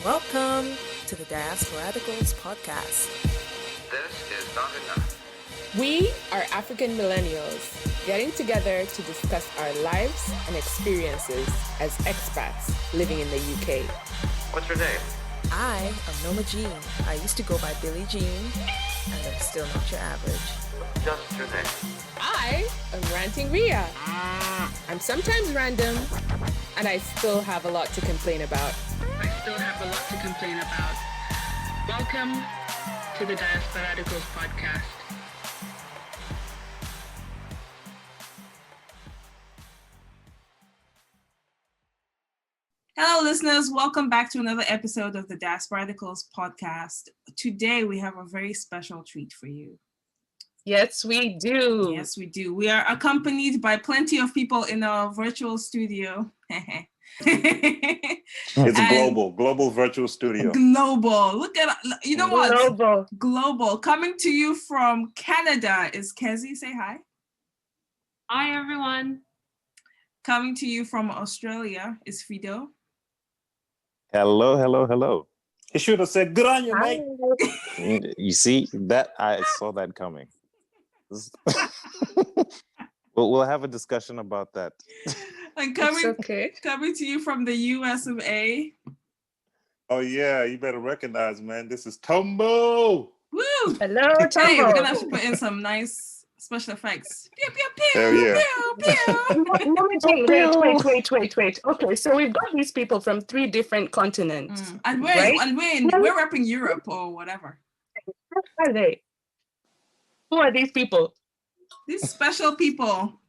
Welcome to the Diasporadicals podcast. This is not enough. We are African millennials getting together to discuss our lives and experiences as expats living in the UK. What's your name? I am Noma Jean. I used to go by Billie Jean, and I'm still not your average. Just your name. I am Ranting Ria. I'm sometimes random, and I still have a lot to complain about. Welcome to the Diasporadicals podcast. Hello, listeners. Welcome back to another episode of the Diasporadicals podcast. Today, we have a very special treat for you. Yes, we do. Yes, we do. We are accompanied by plenty of people in our virtual studio. It's global virtual studio. Global. Look at, you know what? Global. Global. Coming to you from Canada is Kezie. Say hi. Hi, everyone. Coming to you from Australia is Fido. Hello. He should have said, "Good on you, mate." You see that? I saw that coming. We'll have a discussion about that. And It's coming to you from the US of A. Oh yeah, you better recognize, man. This is Tombo. Woo! Hello, Tombo. Hey, we're gonna have to put in some nice special effects. Pew, pew, pew, Hell yeah. pew, pew. Wait. Okay, so we've got these people from 3 different continents. And Right? we're repping Europe or whatever. Who are they? Who are these people? These special people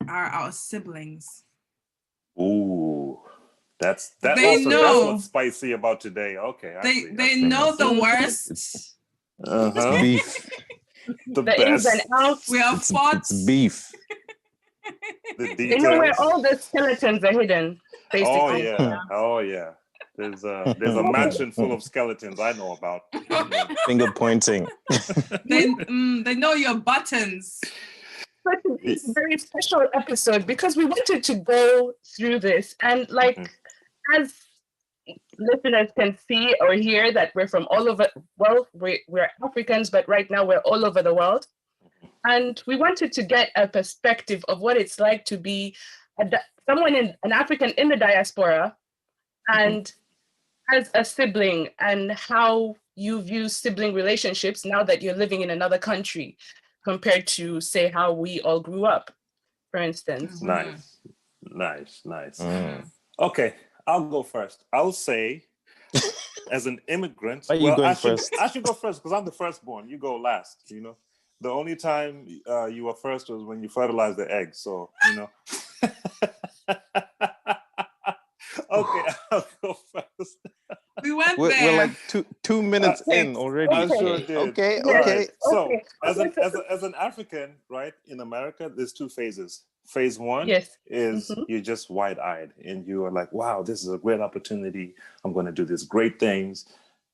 are our siblings. Ooh, that's what's spicy about today. Okay, They know the worst. Uh-huh. Beef. The ins best. and outs. We have fought. It's beef. The They know where details. all the skeletons are hidden, basically. Oh yeah. There's a mansion full of skeletons I know about. Finger pointing. They know your buttons. But it's a very special episode because we wanted to go through this and as listeners can see or hear that we're from all over, well, we're Africans, but right now we're all over the world. And we wanted to get a perspective of what it's like to be an African in the diaspora and as a sibling, and how you view sibling relationships now that you're living in another country compared to, say, how we all grew up, for instance. Nice. Okay, I'll go first. I'll say, as an immigrant, Why are you going first? I should go first because I'm the firstborn. You go last. You know, the only time you were first was when you fertilized the egg. So you know. Okay, I'll go first. We went We're there. like two minutes in already. I sure did. Okay. Right. So, Okay. as an African, right, in America, there's 2 phases. Phase 1 Yes. is you're just wide-eyed and you are like, wow, this is a great opportunity. I'm going to do these great things.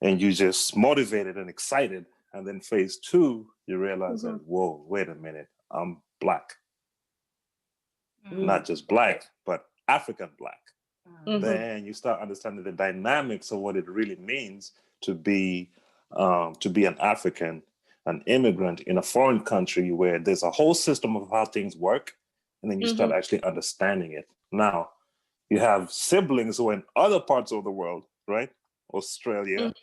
And you're just motivated and excited. And then phase 2, you realize that, whoa, wait a minute, I'm Black. Not just Black, but African Black. Then you start understanding the dynamics of what it really means to be an African, an immigrant in a foreign country where there's a whole system of how things work, and then you start actually understanding it. Now, you have siblings who are in other parts of the world, right? Australia,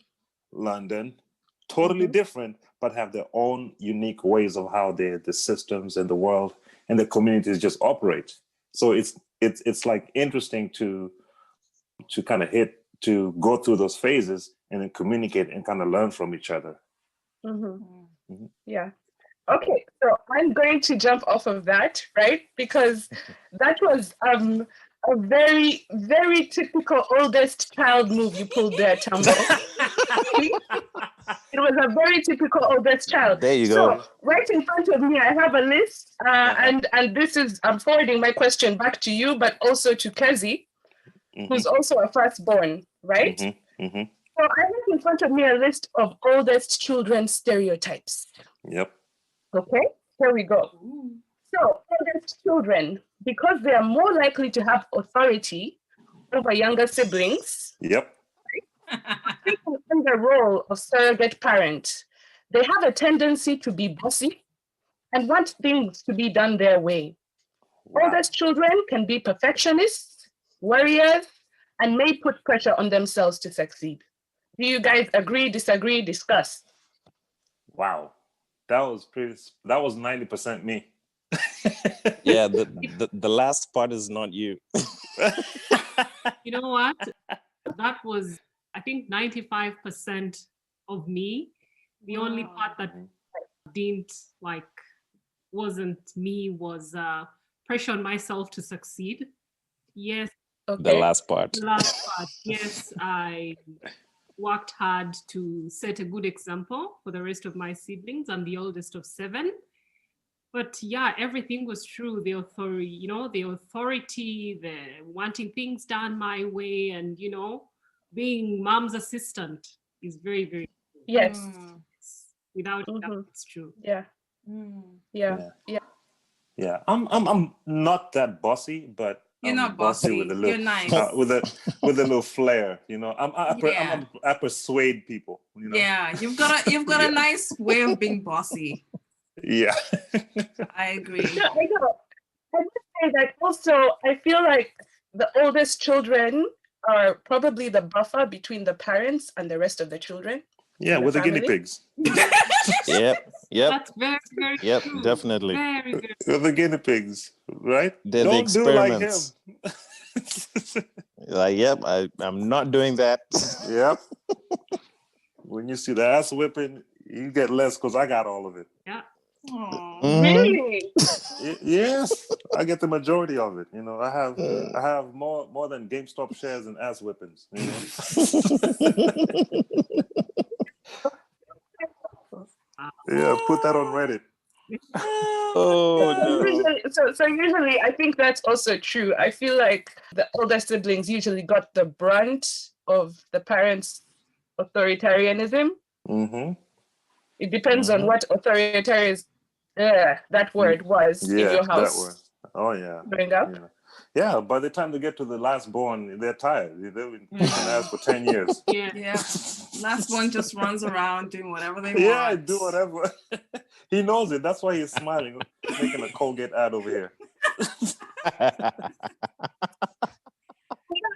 London, totally different, but have their own unique ways of how the systems and the world and the communities just operate. So it's like interesting to kind of go through those phases and then communicate and kind of learn from each other. Yeah. Okay, so I'm going to jump off of that, right? Because that was a very, very typical oldest child move you pulled there, Tombo. It was a very typical oldest child. There you So go. right in front of me, I have a list, and this is, I'm forwarding my question back to you, but also to Kezie, who's also a firstborn, right? So I have in front of me a list of oldest children stereotypes. Yep. Okay, here we go. So oldest children, because they are more likely to have authority over younger siblings, Yep. People in the role of surrogate parent, they have a tendency to be bossy and want things to be done their way. Wow. Oldest children can be perfectionists, warriors, and may put pressure on themselves to succeed. Do you guys agree, disagree, discuss? Wow. That was 90% me. Yeah, the last part is not you. You know what? That was, I think, 95% of me. The only part that didn't wasn't me was pressure on myself to succeed. Yes. Okay. The last part. The last part. Yes, I worked hard to set a good example for the rest of my siblings. I'm the oldest of 7. But yeah, everything was true. The authority, the wanting things done my way, and being mom's assistant is very, very true. Yes. Without doubt, it's true. Yeah. Yeah. Yeah. I'm not that bossy, but You're I'm not bossy. with a little, You're nice. with a little flair. I persuade people. Yeah, you've got a nice way of being bossy. Yeah. I agree. Yeah, I know. I would say that also, I feel like the oldest children are probably the buffer between the parents and the rest of the children. Yeah, with the guinea pigs. Yep. That's very, very Yep, true. definitely. Very, very With the guinea pigs, right? They're the Don't do like him. experiments. Like, yep, I'm not doing that. Yep. When you see the ass whipping, you get less because I got all of it. Yeah. Mhm. Really? Yes, I get the majority of it. I have more than GameStop shares and ass whippings. Yeah, put that on Reddit. Oh no. Usually, I think that's also true. I feel like the older siblings usually got the brunt of the parents' authoritarianism. Mm-hmm. It depends on what authoritarian that word was in your house. That word. Oh yeah. Growing up. Yeah, by the time they get to the last born, they're tired. They've been kicking ass for 10 years. Yeah. Last one just runs around doing whatever they want. Yeah, do whatever. He knows it. That's why he's smiling, making a Colgate ad over here. We have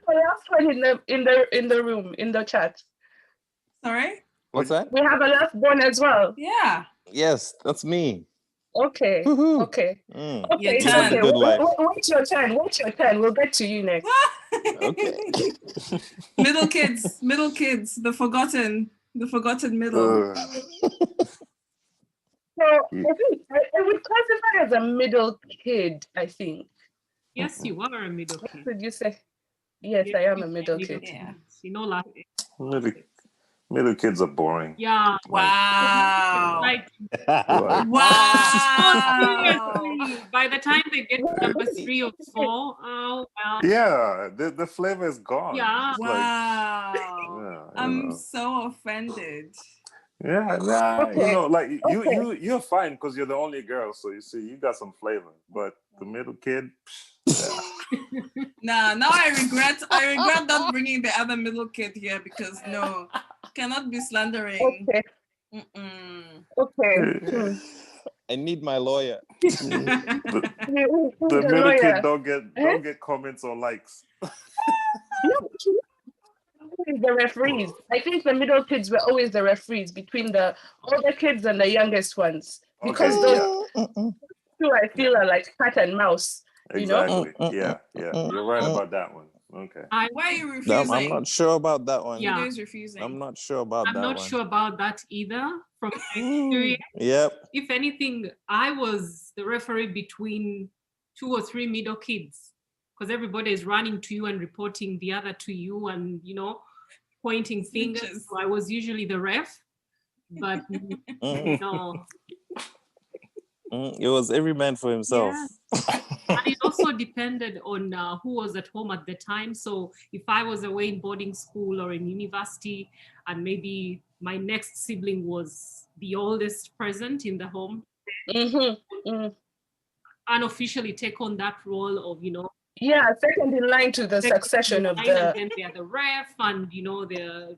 the last one in the room, in the chat. Sorry? What's that? We have a last born as well. Yeah. Yes, that's me. Okay. Woohoo. Okay. Mm. Your Okay. turn. Okay. Good life. Wait your turn. Wait your turn. We'll get to you next. Okay. Middle kids, the forgotten middle. So I think I would classify as a middle kid, I think. Yes, you are a middle What kid. would you say? Yes, I am a middle kid. Yeah. Middle kids are boring. Yeah. Wow. Like, Wow. seriously, by the time they get to number 3 or 4, oh well. Yeah, the flavor is gone. Yeah. It's Wow. I'm know. so offended. Yeah, nah, Okay. you're fine because you're the only girl, so you see, you got some flavor. But the middle kid, Now I regret not bringing the other middle kid here because no, cannot be slandering. Okay. Mm-mm. Okay. I need my lawyer. the middle kid don't get comments or likes. The referees. I think the middle kids were always the referees between the older kids and the youngest ones. Because those two, I feel, are like cat and mouse. Exactly. Yeah. You're right about that one. Okay. Why are you refusing? I'm not sure about that one. Yeah. Fido's refusing. I'm not sure about I'm that not one. sure about that either. From my experience, Yep. if anything, I was the referee between 2 or 3 middle kids, because everybody is running to you and reporting the other to you, and pointing fingers. So I was usually the ref, but no. It was every man for himself. Yeah. And it also depended on who was at home at the time. So if I was away in boarding school or in university, and maybe my next sibling was the oldest present in the home, unofficially take on that role of, Yeah, second in line to the succession of And the. then they're the ref, and they're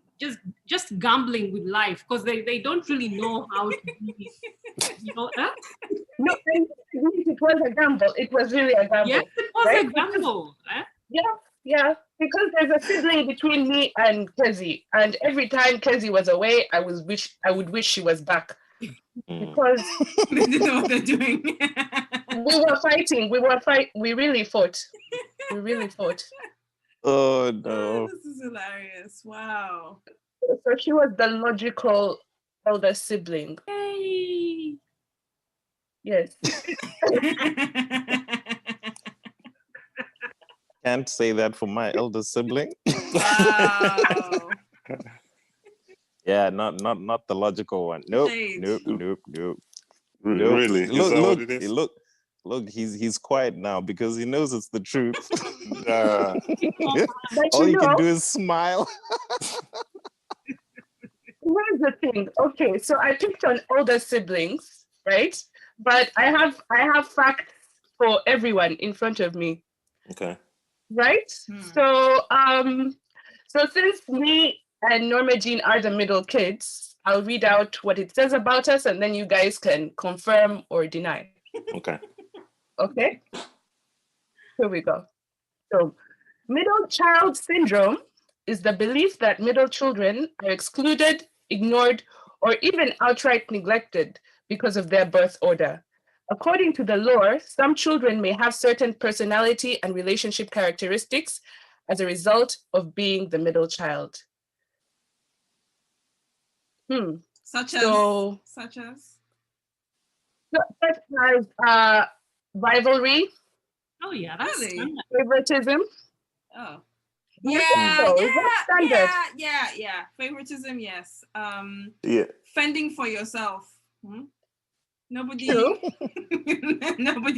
just gambling with life because they don't really know how to be. No, it was a gamble. It was really a gamble. Yes, it was right? a gamble. Yeah. Because there's a sibling between me and Kezie, and every time Kezie was away, I would wish she was back because They didn't know what they're doing. we were fighting. We really fought. Oh no. This is hilarious. Wow. So she was the logical elder sibling. Yay! Yes. Can't say that for my elder sibling. Wow. Yeah, not the logical one. Nope. Shade. Nope. Really? Is that what it is? Look, he's quiet now because he knows it's the truth. But All you can do is smile. here's the thing. Okay, so I picked on older siblings, right? But I have facts for everyone in front of me. Okay. Right? So since me and Norma Jean are the middle kids, I'll read out what it says about us and then you guys can confirm or deny. Okay. Okay? Here we go. So middle child syndrome is the belief that middle children are excluded, ignored, or even outright neglected because of their birth order. According to the lore, some children may have certain personality and relationship characteristics as a result of being the middle child. Such as rivalry. Oh yeah, that's Really? standard. Favoritism. Oh. Yeah. Favoritism, yes. Yeah. Fending for yourself. Nobody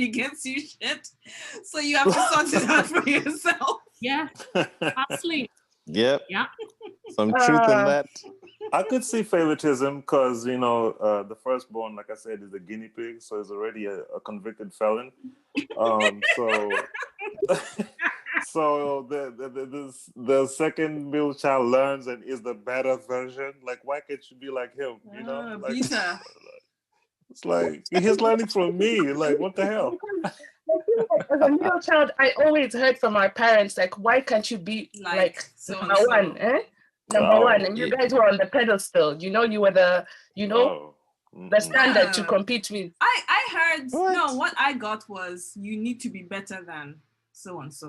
gets you shit. So you have to sort it out for yourself. Yeah. Hustling. Yep. Yeah. Some truth in that. I could see favoritism because, the firstborn, like I said, is a guinea pig, so he's already a convicted felon. So the second middle child learns and is the better version. Like, why can't you be like him? Beta. It's like he's learning from me. Like, what the hell? As a middle child, I always heard from our parents, like, why can't you be like so number one? Number one, and you guys were on the pedestal. You were the standard to compete with. I heard what I got was you need to be better than so and so.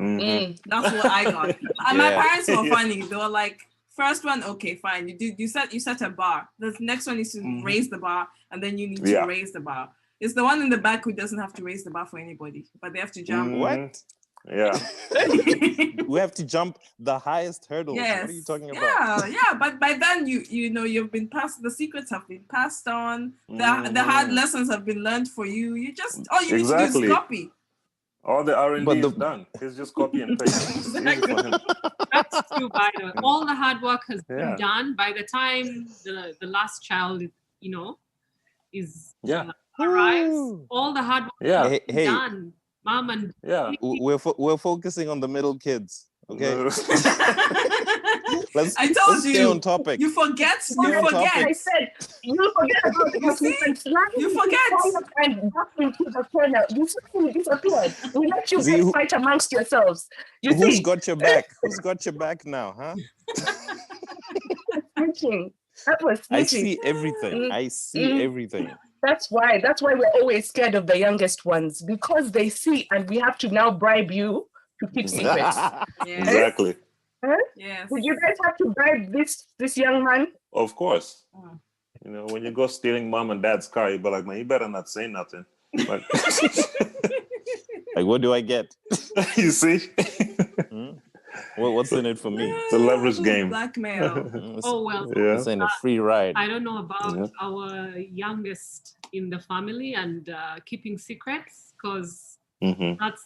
That's what I got. And my parents were funny. They were like, first one, okay, fine. You set a bar. The next one is to raise the bar, and then you need to raise the bar. It's the one in the back who doesn't have to raise the bar for anybody, but they have to jump. What? Yeah. We have to jump the highest hurdles. Yes. What are you talking about? Yeah. But by then you've been passed. The secrets have been passed on. The hard lessons have been learned for you. You just all you need to do is copy. All the R&D is done. It's just copy and paste. Exactly. That's true, by the way. All the hard work has been done. By the time the last child, is arrives, all the hard work has been done. Mom and we're focusing on the middle kids. Okay. let's stay you on topic. You forget. I said you forget about the You forget. And back into the corner. You suddenly disappeared. We let you guys fight amongst yourselves. Who's got your back? Who's got your back now, huh? That was snitching. I see everything. I see everything. That's why we're always scared of the youngest ones, because they see, and we have to now bribe you to keep secrets. Exactly. Yes. Did you guys have to bribe this young man? Of course. When you go stealing mom and dad's car, you be like, man, you better not say nothing. Like, like, what do I get? You see? What's in it for me? It's a leverage game. Blackmail. It's in a free ride. I don't know about our youngest in the family and keeping secrets, because that's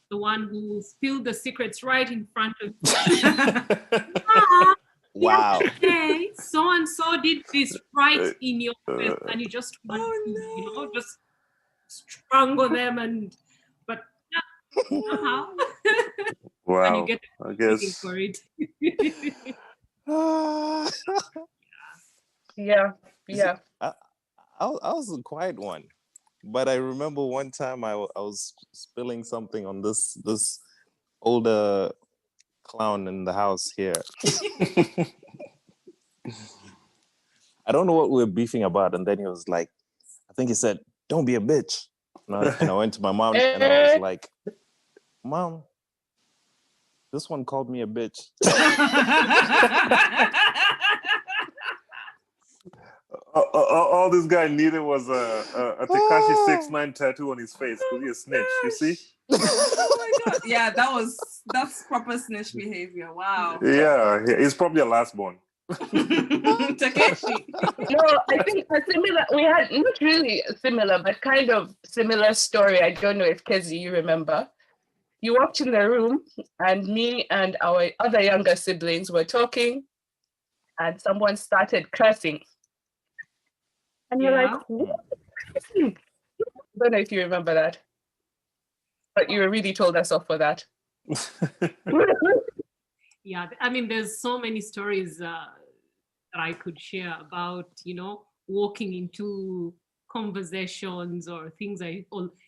the one who spilled the secrets right in front of you. Wow. Okay, so and so did this right in your face, and you just want to, just strangle them. Somehow. Wow. And you get I guess. for it. Yeah. I was a quiet one, but I remember one time I was spilling something on this older clown in the house here. I don't know what we were beefing about, and then he was like, I think he said, "Don't be a bitch." And I went to my mom and I was like, "Mom, this one called me a bitch." All this guy needed was a Tekashi 6ix9ine tattoo on his face because he's a snitch. You see? Oh my God. Yeah, that's proper snitch behavior. Wow. Yeah, he's probably a last born. Takeshi. No, I think a similar. We had not really similar, but kind of similar story. I don't know if Kezie, you remember. You walked in the room, and me and our other younger siblings were talking, and someone started cursing. And you're like, what? I don't know if you remember that. But you really told us off for that. Yeah, I mean, there's so many stories that I could share about, walking into conversations or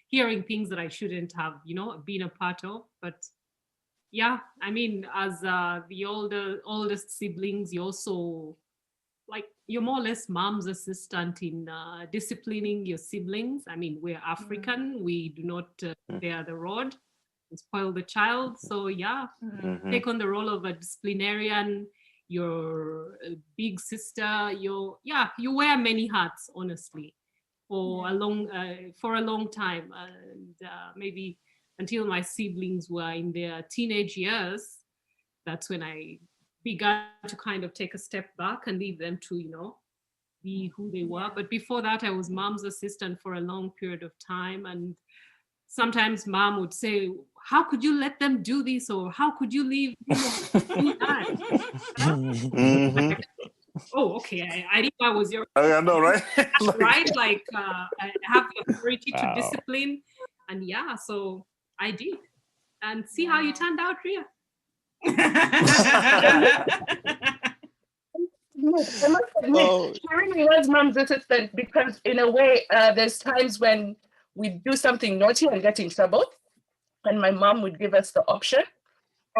hearing things that I shouldn't have, been a part of. But yeah, I mean, as the oldest siblings, you also, you're more or less mom's assistant in disciplining your siblings. I mean, we're African. We do not bear the rod and spoil the child. So yeah, take on the role of a disciplinarian. You're a big sister. You wear many hats, honestly, for a long time, and maybe until my siblings were in their teenage years. That's when I began to kind of take a step back and leave them to, be who they were. But before that, I was mom's assistant for a long period of time. And sometimes mom would say, how could you let them do this? Or how could you leave do that? Oh, okay. I think that was your... I know, right? Right? I have the authority to discipline. And yeah, so I did. And see how you turned out, Ria. I must admit, she really was mom's assistant because in a way, there's times when we do something naughty and get in trouble, and my mom would give us the option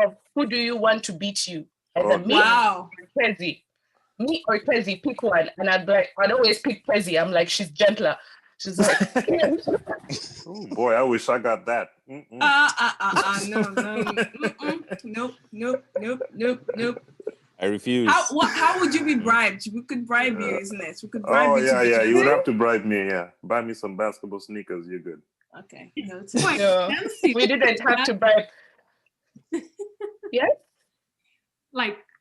of who do you want to beat you, either me or Kezie. Me or Kezie, pick one. And I'd always pick Kezie. I'm like, she's gentler. She's like, oh boy, I wish I got that. No. Nope. I refuse. How would you be bribed? We could bribe you, isn't it? We could bribe you. Yeah. You would have to bribe me. Yeah, buy me some basketball sneakers. You're good. Okay. No, we didn't have to bribe. Yes.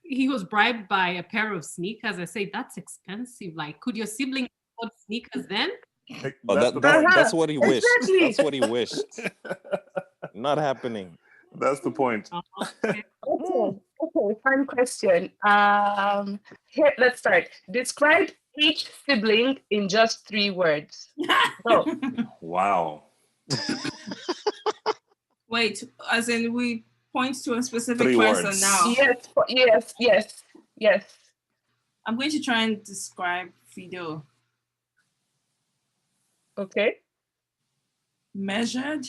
He was bribed by a pair of sneakers. I say that's expensive. Could your sibling afford sneakers then? That's what he wished. That's what he wished. Not happening. That's the point. Okay, fun question. Here, let's start. Describe each sibling in just 3 words. Go. Wow. Wait, as in we point to a specific 3 person words. now. Yes. I'm going to try and describe Fido. Okay. Measured.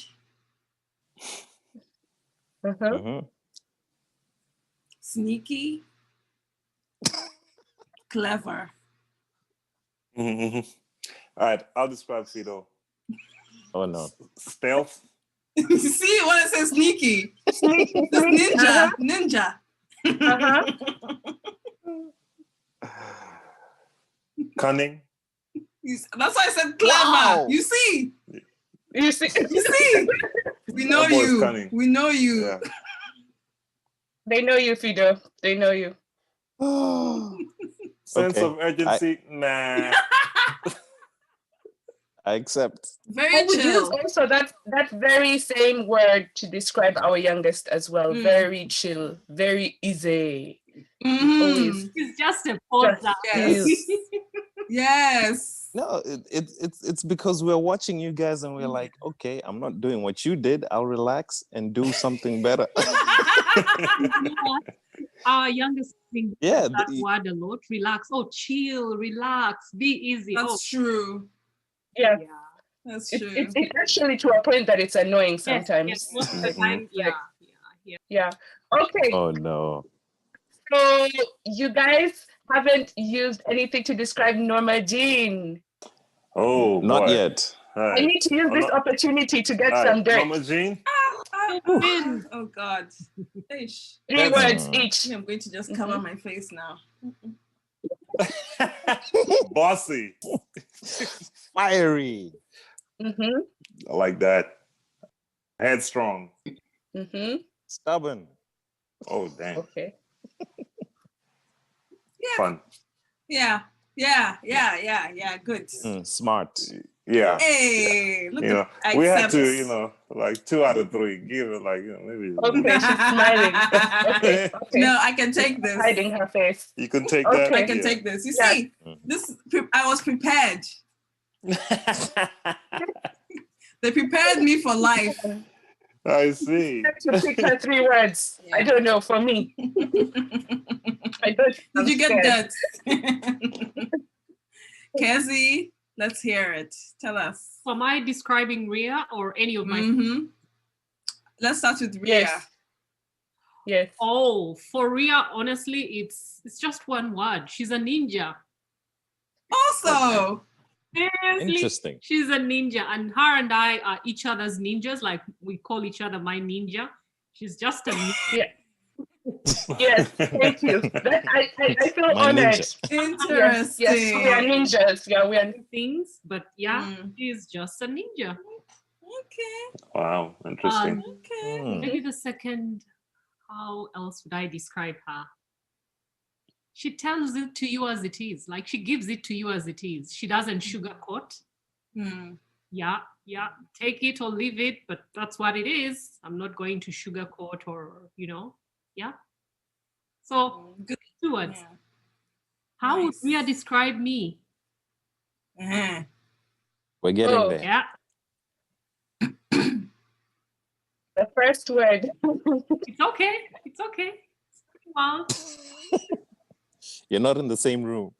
Sneaky. Clever. All right, I'll describe Fido. Oh no. Stealth. You see when it says sneaky? That's ninja. Cunning. That's why I said clever. Wow. You see? We know you. Cunning. We know you. Yeah. They know you, Fido. They know you. Sense of urgency. Nah. I accept. Very We use chill. also that very same word to describe our youngest as well. Very chill, very easy. Always. It's just a pause. Yes. No, it's because we're watching you guys and we're like, okay, I'm not doing what you did. I'll relax and do something better. Our youngest thing, Yeah, that word a lot. Relax. Oh, chill, relax, be easy. That's true. Yeah. That's true. It's actually to a point that it's annoying sometimes. Yes, most of the time, yeah. Okay. Oh no. So you guys haven't used anything to describe Norma Jean. Oh, not boy. yet. I need to use this opportunity to get some dirt. Norma Jean? Oh God. Ish. 3 words each. I'm going to just cover my face now. Bossy. Fiery. Mm-hmm. I like that. Headstrong. Mm-hmm. Stubborn. Oh, damn. Okay. Yeah. Fun. Yeah. Good. Smart. Yeah. Hey, look You know, at we had to, like 2 out of 3. Give it like, maybe. Okay, she's smiling. Okay. No, I can take this. Hiding her face. You can take that. I can take this. You see, I was prepared. They prepared me for life. I see. To pick her 3 words. Yeah. I don't know, for me. Did you get that? Kezie, let's hear it. Tell us. Am I describing Ria or any of my? Let's start with Ria. Yes. Oh, for Ria, honestly, it's just one word. She's a ninja. Also. Seriously, interesting. She's a ninja, and her and I are each other's ninjas. Like, we call each other my ninja. She's just a ninja. Yeah. Yes, thank you. I feel honored. Interesting. Yes, we are ninjas. Yeah, we are things, but she's just a ninja. Okay. Wow, interesting. Okay. Maybe the second, how else would I describe her? She tells it to you as it is. Like, she gives it to you as it is. She doesn't sugarcoat. Yeah, take it or leave it, but that's what it is. I'm not going to sugarcoat or, So, good 2 words. Yeah. How would Ria describe me? We're getting there. Yeah. The first word. It's okay. Well. You're not in the same room.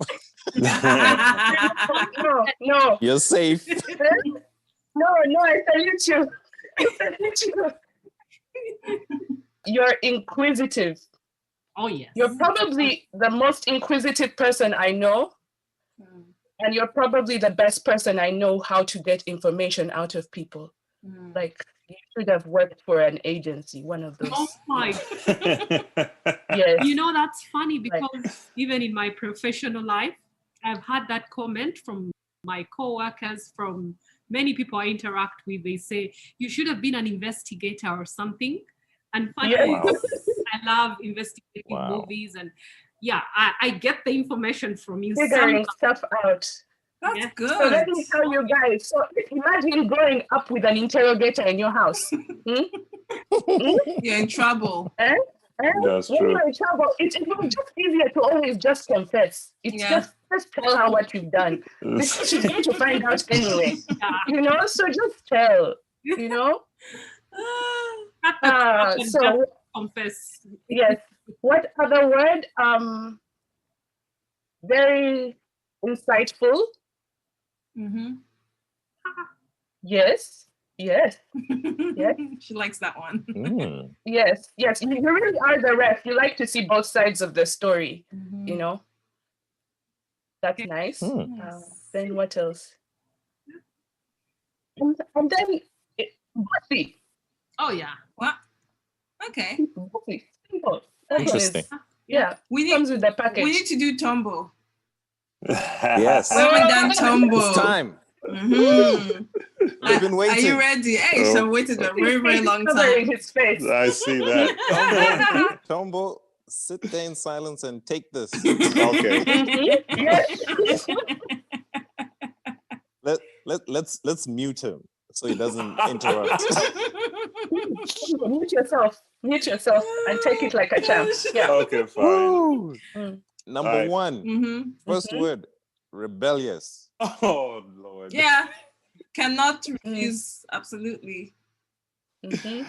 No. You're safe. No, I salute you. You're inquisitive. Oh, yes. You're probably the most inquisitive person I know. And you're probably the best person I know how to get information out of people. Like, you should have worked for an agency, one of those. Oh my. Yes. That's funny because even in my professional life, I've had that comment from my co-workers, from many people I interact with. They say, you should have been an investigator or something. And funny, I love investigating movies, and I get the information from you. Figuring stuff out. That's good. So let me tell you guys. So imagine growing up with an interrogator in your house. You're in trouble. That's when true. you're in trouble, it's just easier to always just confess. It's just tell her what you've done. Because she's going to find out anyway. So just tell. So confess. Yes. What other word? Very insightful. Yes. She likes that one. Yes. You really are the ref. You like to see both sides of the story. That's nice. Then what else? And then bossy. Oh yeah. What? Okay. Bossy. Simple. Interesting. Yeah. Comes with the package. We need to do Tombo. Yes. We haven't done Tombo. It's time. I've been waiting. Are you ready? Hey, I've waited a very, very long time. His face. I see that. Tombo, sit there in silence and take this. Okay. Let's mute him so he doesn't interrupt. Mute yourself and take it like a champ. Yeah. Okay, fine. Number one. First word, Rebellious. Oh Lord. Yeah. Cannot refuse. Absolutely. Mhm.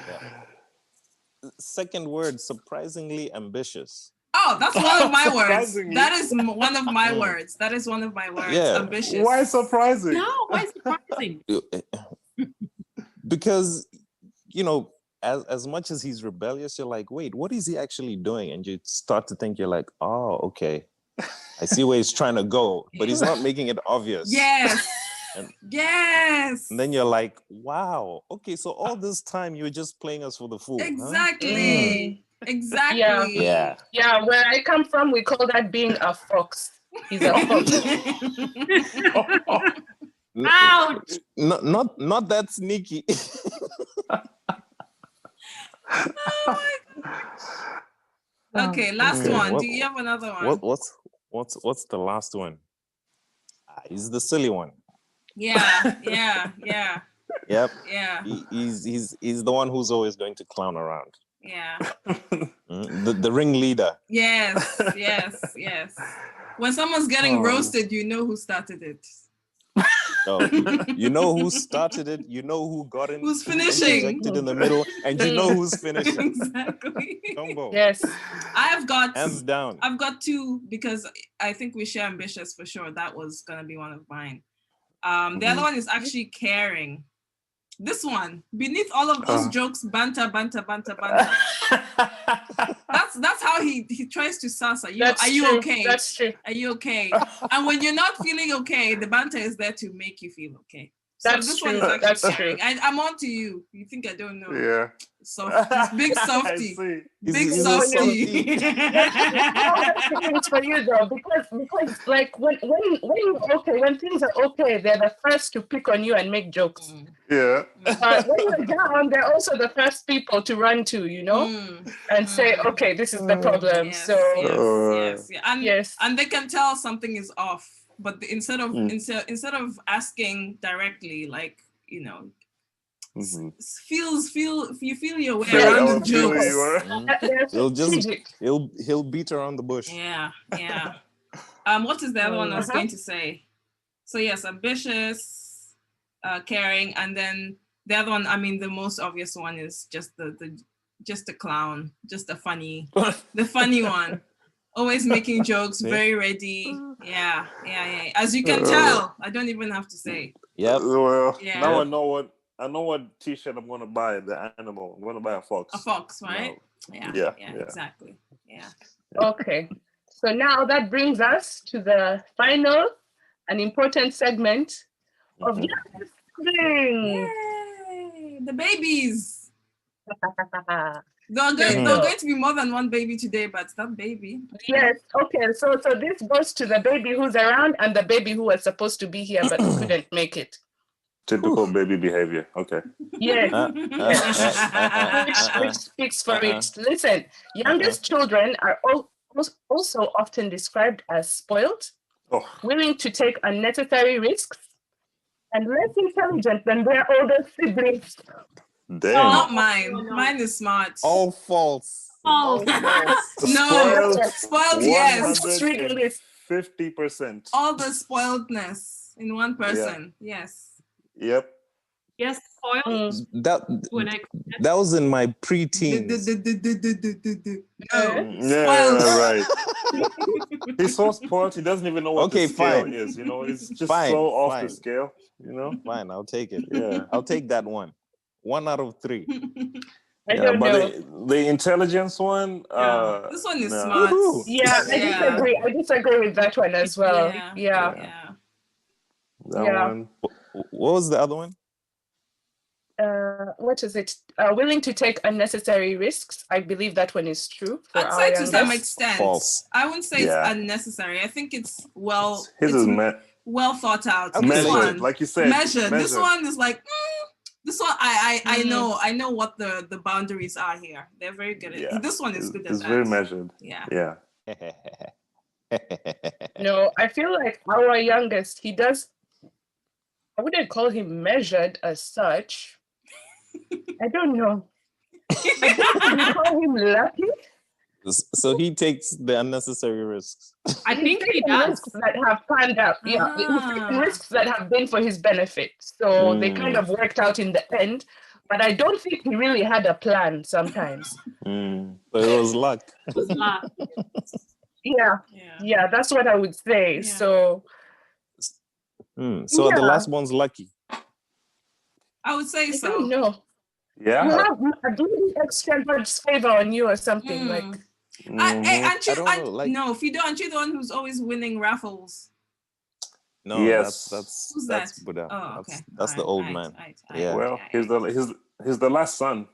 Second word, surprisingly ambitious. Oh, that's one of my words. Surprisingly. That is one of my words. That is one of my words. Yeah. Ambitious. Why surprising? No, why surprising? Because, you know, as much as he's rebellious, you're like, wait, what is he actually doing? And you start to think, you're like, oh, okay. I see where he's trying to go, but he's not making it obvious. Yes. And- Yes. And then you're like, wow, okay, so all this time you were just playing us for the fool. Huh? Exactly. Exactly. Yeah. Yeah, where I come from, we call that being a fox. He's a fox. Ouch! Not that sneaky. Okay, last one. What- Do you have another one? What's the last one? He's the silly one. Yeah. Yep. Yeah. He's the one who's always going to clown around. Yeah. The ringleader. Yes. When someone's getting roasted, you know who started it. Oh, you know who started it, you know who got in, Who's finishing. interjected in the middle, and you know who's finishing. Exactly. Tombo. Yes. I've got Hands down. I've got two because I think we share ambitious for sure. That was gonna be one of mine. The other one is actually caring. This one, beneath all of those jokes, banter. That's how he tries to sass. Are you okay? That's true. Are you okay? And when you're not feeling okay, the banter is there to make you feel okay. So That's this true. one is actually That's caring. true. I'm on to you. You think I don't know? Yeah. Soft, big softy. I see. Big He's a softy. It's for you though, because like when things are okay, they're the first to pick on you and make jokes. Yeah. But when you're down, they're also the first people to run to, you know, and say, okay, this is the problem. Yes, So yes. And yes. and they can tell something is off, but instead of asking directly, like, you know, you feel your way around the jokes. He'll beat around the bush. Yeah. What is the other one I was going to say? So yes, ambitious, caring, and then the other one, I mean, the most obvious one is just the clown, just the funny one. Always making jokes, very ready. Yeah. As you can tell, I don't even have to say. Yep. Well, Yeah. now I know what T-shirt I'm gonna buy. The animal. I'm gonna buy a fox. A fox, right? No. Yeah, Yeah. exactly. Yeah. Okay. So now that brings us to the final and important segment of Sibling. Yay! The babies. There are going to be more than one baby today, but that baby. Yes. Okay. So this goes to the baby who's around and the baby who was supposed to be here but couldn't make it. Typical baby behavior. Okay. Yes. Which speaks for it. Listen, youngest children are also often described as spoiled, willing to take unnecessary risks, and less intelligent than their older siblings. Damn. Not mine. Mine is smart. All false. False. No. Spoiled, yes. 50%. All the spoiledness in one person. Yes. Yep. Yes, spoiled. That was in my pre-teens. Yeah, right. He's so spoiled, he doesn't even know what the scale is. You know, it's just so off the scale. You know. Fine, I'll take it. Yeah, I'll take that one. 1 out of 3. I don't know. The intelligence one. This one is smart. Yeah, I disagree with that one as well. Yeah. That one. What was the other one? What is it? Willing to take unnecessary risks. I believe that one is true. I'd say to some extent. False. I wouldn't say it's unnecessary. I think it's well thought out. Measured, like you said. Measured. This one is like, this one I know what the boundaries are here. They're very good at it. This one is good at that. It's very measured. Yeah. No, I feel like our youngest, he does. I wouldn't call him measured as such. I don't know. I guess we call him lucky. So he takes the unnecessary risks. I think he does. Risks that have panned out. Yeah, he's taken risks that have been for his benefit. So they kind of worked out in the end. But I don't think he really had a plan sometimes. But it was luck. It was luck. Yeah, that's what I would say. Yeah. So So the last one's lucky. I would say I so. don't know. Yeah. You have a really extra God's favor on you or something like. Aren't you, I don't know, like- no, Fido, aren't you the one who's always winning raffles? No, Yes. Who's that's that? Buddha. Oh, okay. That's the old man. Yeah. Well, he's the last son.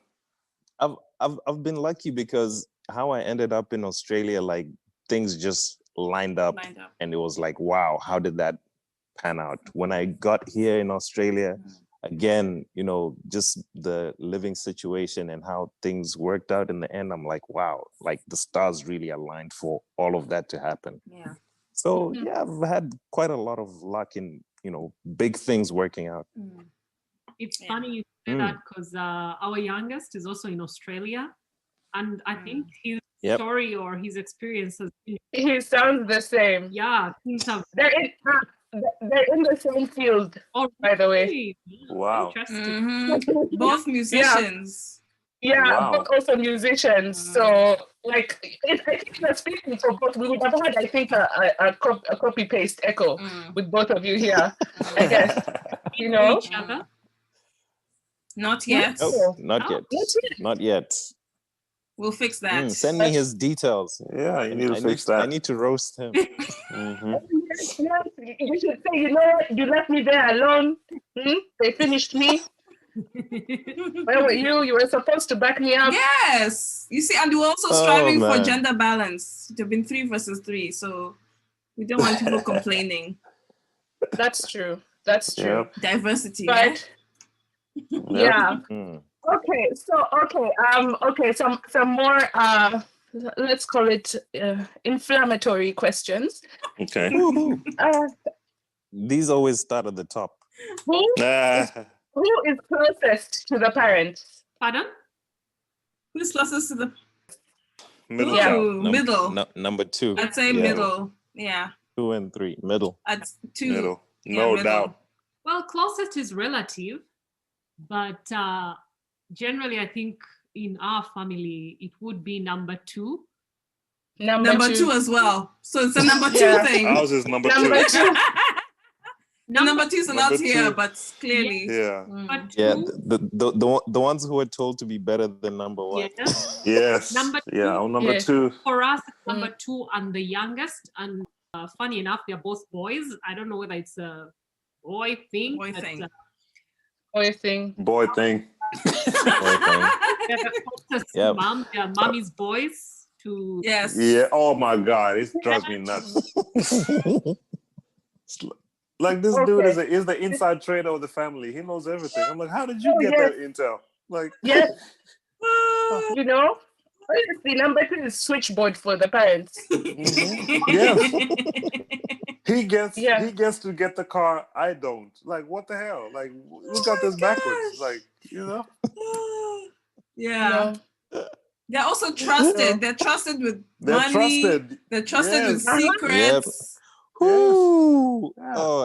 I've been lucky because how I ended up in Australia, like things just lined up. And it was like, wow, how did that pan out? When I got here in Australia, again, you know, just the living situation and how things worked out in the end, I'm like, wow, like the stars really aligned for all of that to happen. Yeah. So yeah, I've had quite a lot of luck in, you know, big things working out. It's funny you say that because our youngest is also in Australia. And I think his story or his experience has been... He sounds the same. Yeah, things have... They're in the same field, by the way. Wow. Interesting. Both musicians. Yeah, Wow. both also musicians. So, like, I think that's speaking for both. We would have had, I think, a copy paste echo with both of you here. I guess, you know. Each other. Not yet. Oh, not yet. Not yet. We'll fix that. Send me his details. Yeah, you need to fix that. I need to roast him. Yes, you should say, you know what? You left me there alone. They finished me. Where were you? You were supposed to back me up. Yes. You see, and we're also striving for gender balance. There have been 3 versus 3, so we don't want people complaining. That's true. That's true. Yep. Diversity. But yeah. Okay. Some more let's call it inflammatory questions. Okay. These always start at the top. Who is closest to the parents? Pardon? Who's closest to the Middle Yeah. child. middle? Number 2. I'd say middle. Yeah. 2 and 3. Middle. At 2. Middle. Yeah, No middle. doubt. Well, closest is relative, but generally, I think in our family, it would be number 2. Number 2 as well. So it's a number 2 thing. Ours is number 2. Number 2. Number 2 is not Number here, 2. but clearly. Yeah. But Yeah, 2, the ones who were told to be better than number 1. yes. Yes. Number Yeah. 2. On number 2. For us, it's number 2 and the youngest. And funny enough, they're both boys. I don't know whether it's a boy thing. Boy but, thing. Boy thing. Boy thing. they're the closest Yep. mom. They're mommy's boys to... Yes. Yeah. Oh my God. It drives me nuts. Like this dude is the inside trader of the family. He knows everything. I'm like, how did you get that intel? Like, Yes. You know, honestly, number 2 is switchboard for the parents. yes. He gets to get the car. I don't. Like, what the hell? Like, we got this backwards. Like, you know. Yeah. They're also trusted. They're trusted with money. Trusted. They're trusted with Yes. secrets. Ooh. Yeah. Oh,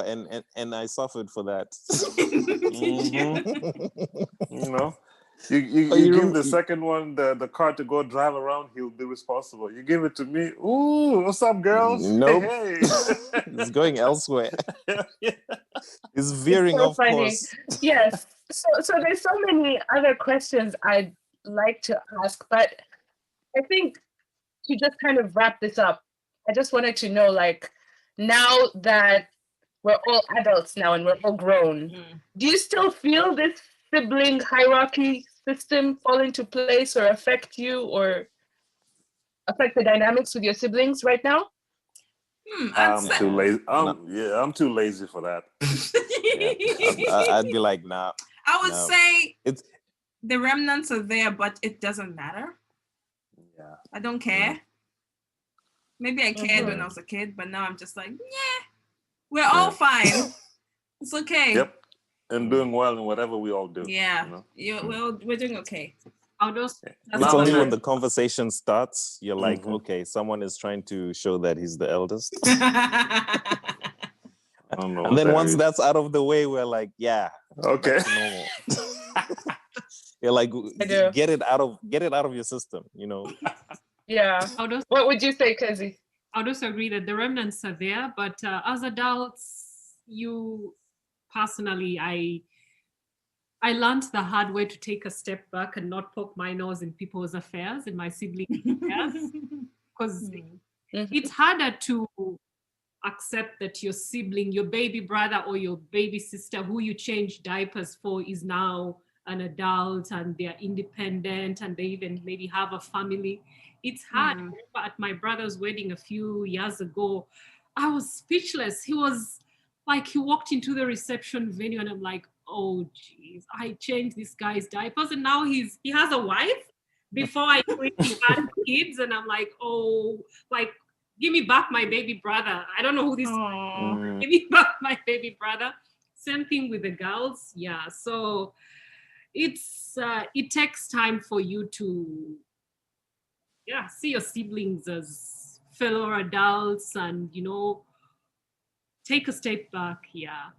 and I suffered for that. You know, you give the second one the car to go drive around, he'll be responsible. You give it to me. Ooh, what's up, girls? Nope. Hey. It's going elsewhere. Yeah. It's veering so off funny. course. Yes. So there's so many other questions I'd like to ask, but I think to just kind of wrap this up, I just wanted to know, like, now that we're all adults now and we're all grown, do you still feel this sibling hierarchy system fall into place or affect you or affect the dynamics with your siblings right now? I'm too lazy. I'm too lazy for that. Yeah. I'd be like, nah. I would say It's the remnants are there, but it doesn't matter. Yeah. I don't care. Maybe I cared when I was a kid, but now I'm just like, yeah, we're all fine. It's okay. Yep. And doing well in whatever we all do. Yeah. You know? Well, we're doing okay. That's It's all only that when the conversation starts, you're like, okay, someone is trying to show that he's the eldest. I don't know And what then that once is. that's out of the way, we're like, yeah, Okay. back to normal. You're like, get it out of your system, you know. Yeah. What would you say, Kezie? I'd also agree that the remnants are there, but as adults, personally, I learned the hard way to take a step back and not poke my nose in people's affairs, in my siblings' affairs, because it's harder to accept that your sibling, your baby brother or your baby sister who you change diapers for is now an adult and they're independent and they even maybe have a family. It's hard. I remember at my brother's wedding a few years ago, I was speechless. He was like, he walked into the reception venue and I'm like, oh geez, I changed this guy's diapers and now he has a wife. Before I knew he had kids and I'm like, oh, like, give me back my baby brother. I don't know who this is. Give me back my baby brother. Same thing with the girls. Yeah. So it takes time for you to see your siblings as fellow adults and, you know, take a step back. Yeah.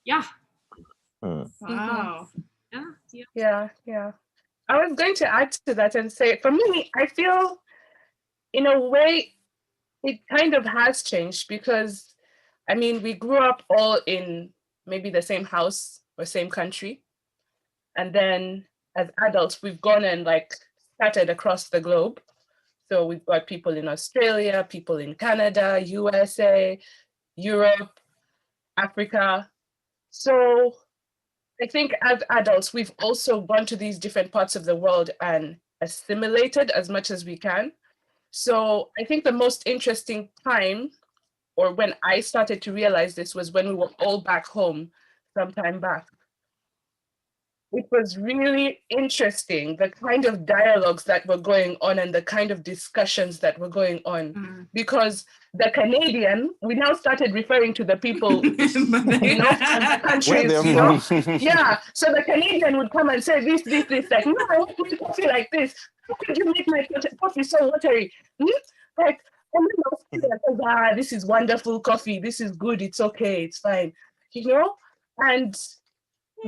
Yeah. Wow. Yeah. I was going to add to that and say, for me, I feel in a way it kind of has changed because, I mean, we grew up all in maybe the same house or same country. And then as adults, we've gone and like scattered across the globe. So we've got people in Australia, people in Canada, USA, Europe, Africa. So I think as adults, we've also gone to these different parts of the world and assimilated as much as we can. So I think the most interesting time, or when I started to realize this, was when we were all back home some time back. It was really interesting, the kind of dialogues that were going on and the kind of discussions that were going on. Because the Canadian, we now started referring to the people, you know, from the countries, you know. Yeah, so the Canadian would come and say this, like, no, I want my coffee like this. How could you make my coffee so watery? Like, and then I was this is wonderful coffee. This is good. It's okay. It's fine. You know? And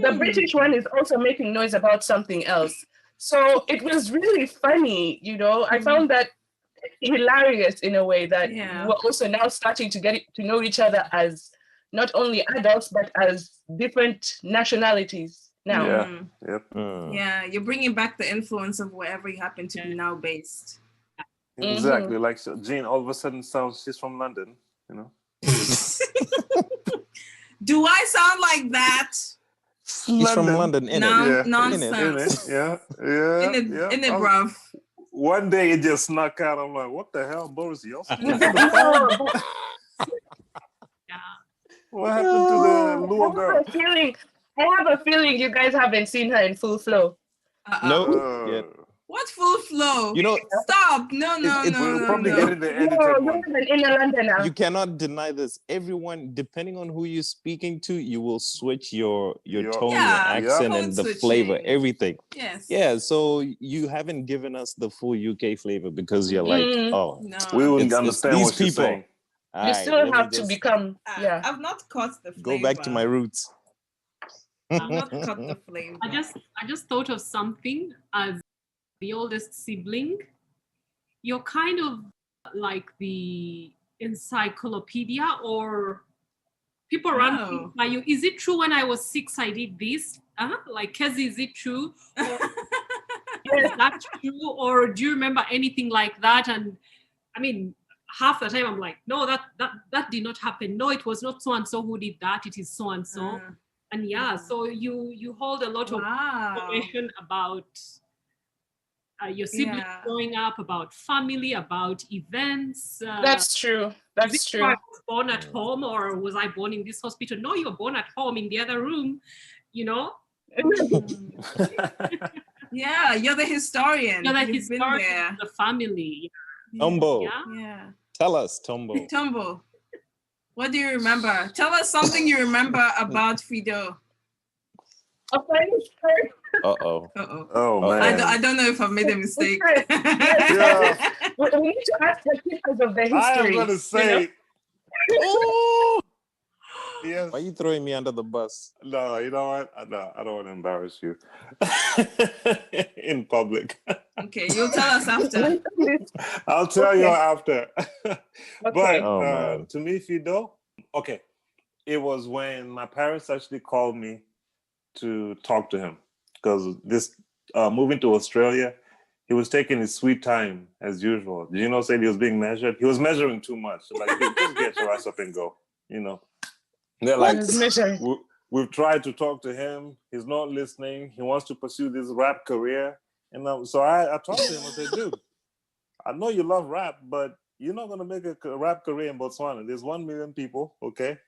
the British one is also making noise about something else. So it was really funny, you know. I found that hilarious in a way that we're also now starting to get to know each other as not only adults, but as different nationalities now. Yeah, you're bringing back the influence of wherever you happen to be now based. Exactly. Like Jean all of a sudden sounds she's from London, you know. Do I sound like that? He's from London, nonsense. Yeah. In it, bruv. One day it just snuck out. I'm like, what the hell, Boris? What happened to the Lua girl? I have a feeling you guys haven't seen her in full flow. No. What full flow? You know, stop. No. We'll probably get in the edited one. In London now. You cannot deny this. Everyone, depending on who you're speaking to, you will switch your tone, your accent, and the flavor, everything. Yes. Yeah, so you haven't given us the full UK flavor because you're like, no. We wouldn't understand what you're saying. You still have to become, I've not caught the flavor. Go back to my roots. I've not caught the flavor. I just thought of something as the oldest sibling. You're kind of like the encyclopedia, or people run by you. Is it true when I was 6 I did this? Like, Kezie, is it true? Is that true? Or do you remember anything like that? And I mean, half the time I'm like, no, that did not happen. No, it was not so and so who did that. It is so and so. And so you hold a lot of information about your siblings growing up, about family, about events. That's true. That's true. I was born at home, or was I born in this hospital? No, you were born at home in the other room, you know? Yeah, you're the historian. You're the historian of the family. Tombo. Yeah. Tell us, Tombo. Tombo, what do you remember? Tell us something you remember about Fido. A funny story. Uh-oh. Oh man. I don't know if I've made a mistake. Yeah. We need to ask the keepers of the history. I am gonna say. Oh! Yes. Why are you throwing me under the bus? No, you know what? No, I don't want to embarrass you in public. Okay, you'll tell us after. I'll tell you after. But Oh, man. to me, Fido, okay, it was when my parents actually called me to talk to him because this moving to Australia, he was taking his sweet time as usual. Did you know? Said he was being measured. He was measuring too much. So like, dude, just get your ass up and go. You know. They're like, we've tried to talk to him. He's not listening. He wants to pursue this rap career. And so I talked to him. I said, dude, I know you love rap, but you're not going to make a rap career in Botswana. There's 1 million people, okay?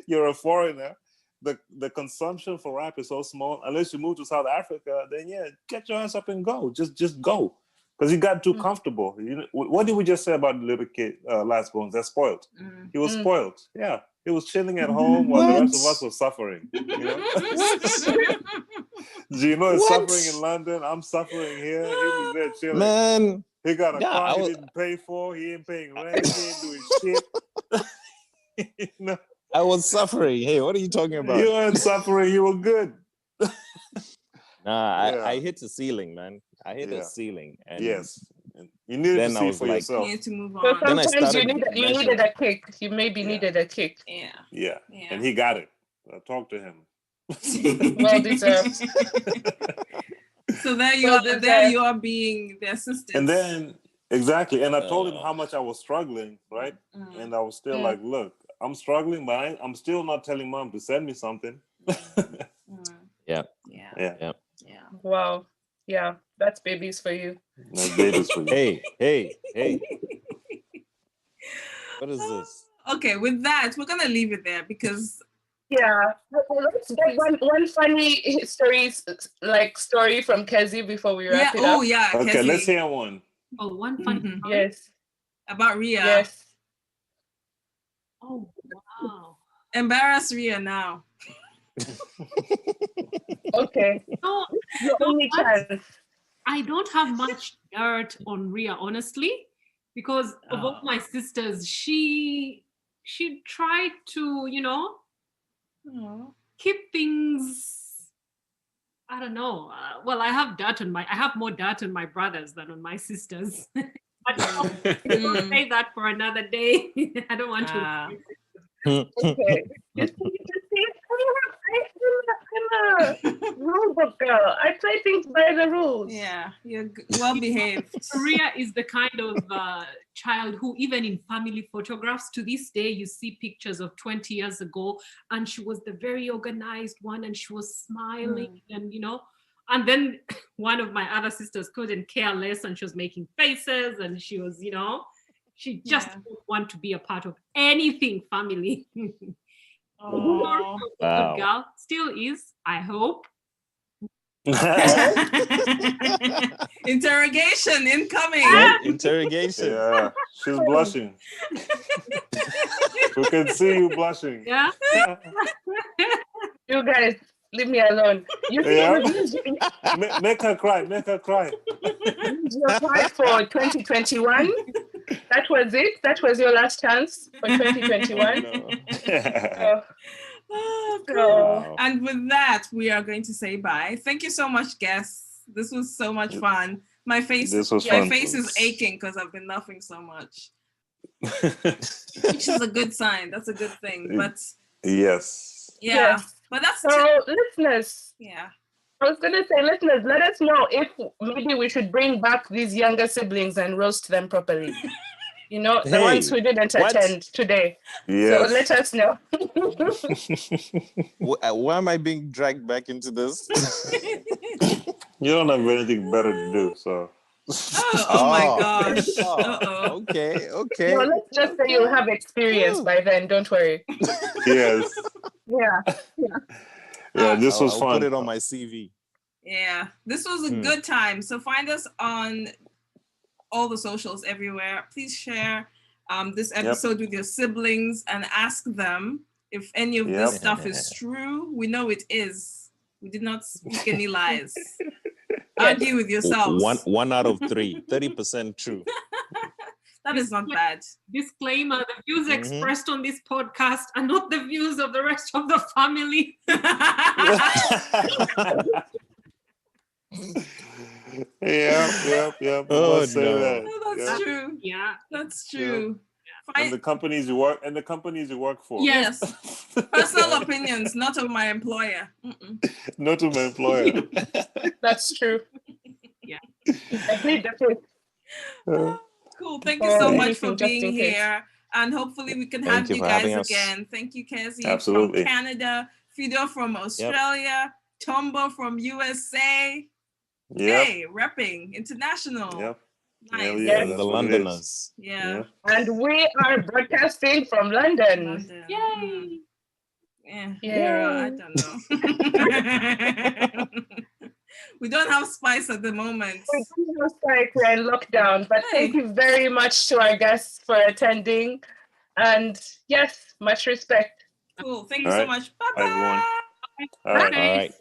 You're a foreigner. The consumption for rap is so small. Unless you move to South Africa, then yeah, get your ass up and go. Just go. Because he got too comfortable. You know, what did we just say about the little kid, Last Bones? They're spoiled. He was spoiled. Yeah. He was chilling at home while the rest of us were suffering. You know? Gino is suffering in London. I'm suffering here. He was there chilling. Man. He got a car he didn't pay for. He ain't paying rent. He ain't doing shit. You know? I was suffering. Hey, what are you talking about? You weren't suffering. You were good. Nah, I hit the ceiling, man. I hit the ceiling. And yes. You needed to see for yourself. You need to move So on. sometimes you needed a kick. You maybe needed a kick. Yeah. And he got it. I talked to him. Well deserved. So there you are being the assistant. And then exactly. And I told him how much I was struggling, right? And I was still like, look, I'm struggling, but I'm still not telling mom to send me something. Yeah. Wow. Yeah, that's babies for you. That's babies for you. Hey. What is this? Okay, with that, we're gonna leave it there because let's get one funny story from Kezie before we wrap it up. Oh yeah. Okay, Kezie. let's hear one. Oh, one funny. Yes. About Ria. Yes. Oh wow. Embarrass Ria now. Okay. No, Your only chance. I don't have much dirt on Ria, honestly, because of all my sisters, she tried to, keep things. I don't know. Well, I have more dirt on my brothers than on my sisters. But we'll say that for another day. I don't want to. Okay. I'm a rule book girl. I play things by the rules. Yeah, you're well behaved. Ria is the kind of child who, even in family photographs, to this day, you see pictures of 20 years ago, and she was the very organized one, and she was smiling, and then one of my other sisters couldn't care less, and she was making faces, and she was, she just didn't want to be a part of anything family. Oh, good girl, still is, I hope. Interrogation incoming. Interrogation. Yeah, she's blushing. We can see you blushing. Yeah. You guys, leave me alone. You Make her cry. Make her cry. You applied for 2021. That was it. That was your last chance for 2021. Wow. And with that, we are going to say bye. Thank you so much, guests. This was so much fun. My face is aching because I've been laughing so much. Which is a good sign. That's a good thing. But yes. Yeah. Yes. But that's so listeners. Yeah. I was gonna say, listeners, let us know if maybe we should bring back these younger siblings and roast them properly. The ones who didn't attend today. Yes. So let us know. Why am I being dragged back into this? You don't have anything better to do, so. Oh my gosh. Okay. No, let's just say you'll have experience by then. Don't worry. Yes. Yeah, this was fun. I'll put it on my CV. Yeah, this was a good time. So find us on all the socials everywhere. Please share this episode with your siblings and ask them if any of this stuff is true. We know it is. We did not speak any lies. Argue with yourselves. One out of 3, 30% true. That is not bad. Disclaimer, the views expressed on this podcast are not the views of the rest of the family. Yep. Oh, Must say no. that. No, that's true. Yeah. That's true. And the companies you work for. Yes. Personal opinions, not of my employer. Not of my employer. That's true. Yeah. Definitely. Cool. Thank you so much for anything, just being in case. here. And hopefully we can Thank have you you for guys having us. again. Thank you, Kezie Absolutely. from Canada, Fido from Australia, Tombo from USA. Yep. Hey, repping international. Yep. Nice. Hell Yeah, yeah, The that's what it is. Londoners. Yeah. And we are broadcasting from London. London. Yay! Yeah. Yay. I don't know. We don't have spice at the moment. We do have like we're in lockdown, but thank you very much to our guests for attending. And yes, much respect. Cool. Thank you All so right. much. Bye Bye, everyone. bye. All right. All right.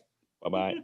Bye-bye.